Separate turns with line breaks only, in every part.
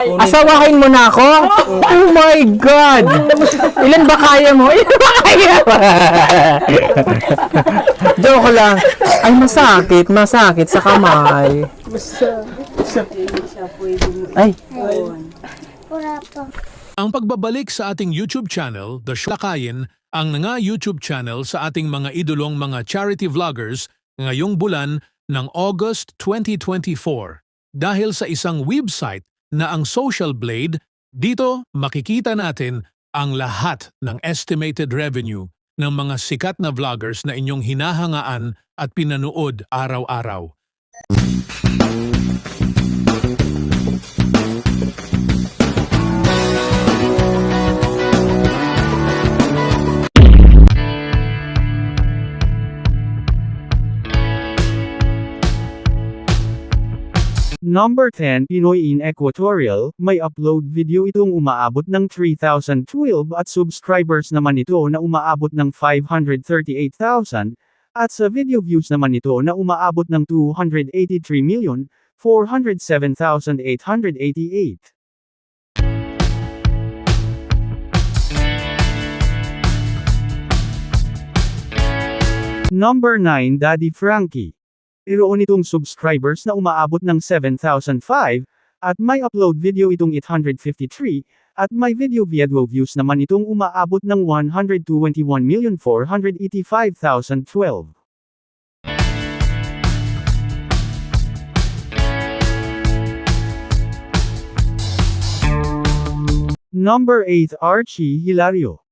Asawahin mo na ako? Oh my God! Ilan ba kaya mo? Ilan ba kaya mo? Joke lang. Ay, masakit sa kamay. Ay.
Ang pagbabalik sa ating YouTube channel, The Lakayin, ang nga YouTube channel sa ating mga idolong mga charity vloggers ngayong bulan ng August 2024. Dahil sa isang website na ang Social Blade, dito makikita natin ang lahat ng estimated revenue ng mga sikat na vloggers na inyong hinahangaan at pinanood araw-araw.
Number 10, Pinoy in Equatorial, may upload video itong umaabot ng 3,012 at subscribers naman ito na umaabot ng 538,000, at sa video views naman ito na umaabot ng 283,407,888. Number 9, Daddy Frankie. Mayroon itong subscribers na umaabot ng 7,005, at may upload video itong 853, at may video views naman itong umaabot ng 121,485,012. Number 8, Archie Hilario.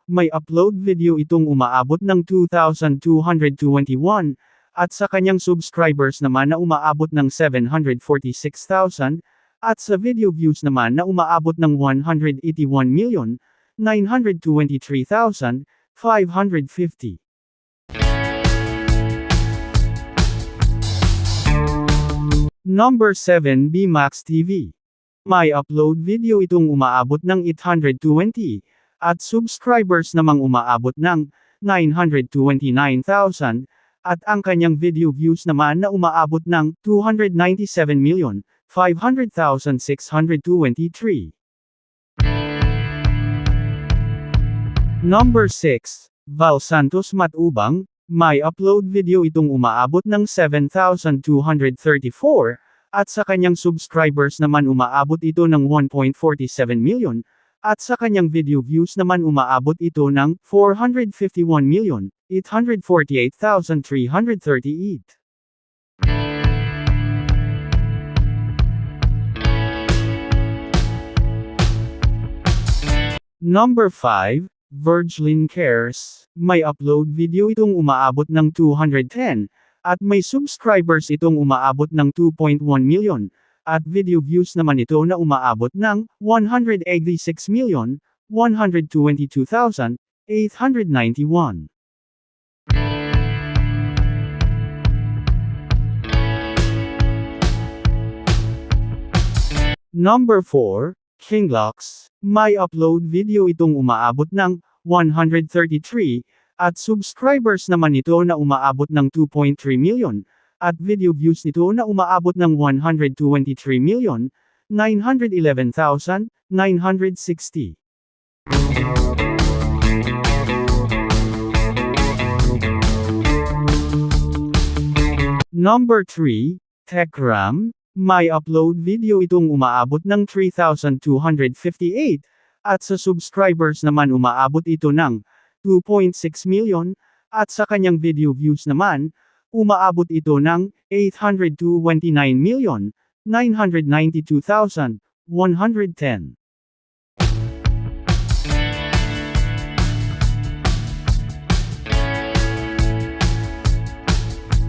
May upload video itong umaabot ng 2,221, at sa kanyang subscribers naman na umaabot ng 746,000, at sa video views naman na umaabot ng 181,923,550. Number 7, BMax TV. May upload video itong umaabot ng 820, at subscribers namang umaabot ng 929,000, at ang kanyang video views naman na umaabot ng 297,500,623. Number 6, Val Santos Matubang, may upload video itong umaabot ng 7,234, at sa kanyang subscribers naman umaabot ito ng 1.47 million, at sa kanyang video views naman umaabot ito ng 451,848,338. Number 5, Virgilin Cares, may upload video itong umaabot ng 210, at may subscribers itong umaabot ng 2.1 million, at video views naman ito na umaabot ng 186,122,891. Number 4, Kinglocks, may upload video itong umaabot ng 133, at subscribers naman ito na umaabot ng 2.3 million, at video views nito na umaabot ng 123,911,960. Number 3, Techram, may upload video itong umaabot ng 3,258, at sa subscribers naman umaabot ito ng 2.6 million, at sa kanyang video views naman, umaabot ito ng 829,992,110.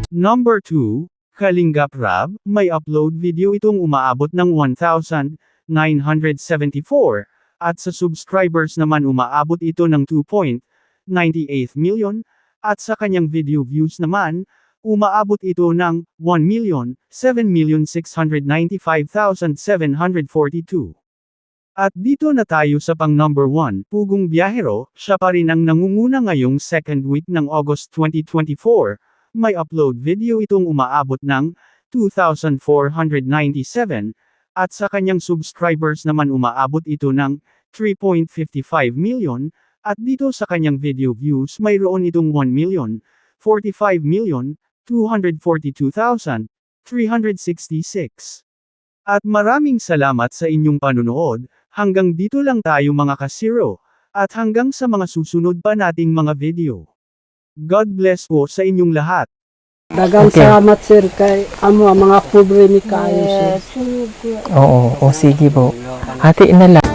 Number 2, Kalingap Rab, may upload video itong umaabot ng 1,974, at sa subscribers naman umaabot ito ng 2.98 million, at sa kanyang video views naman, umaabot ito ng 1,007,695,742. At dito na tayo sa pang number 1, Pugong Biyahero, siya pa rin ang nangunguna ngayong second week ng August 2024, may upload video itong umaabot ng 2,497, At sa kanyang subscribers naman umaabot ito ng 3.55 million, at dito sa kanyang video views mayroon itong 1,045,242,366. At maraming salamat sa inyong panunood, hanggang dito lang tayo mga kasiro, at hanggang sa mga susunod pa nating mga video. God bless po sa inyong lahat.
Dagang
Okay.
salamat sir kay amo ang mga kubre ni kayo sir.
Oo, o sige po. Ate na lang.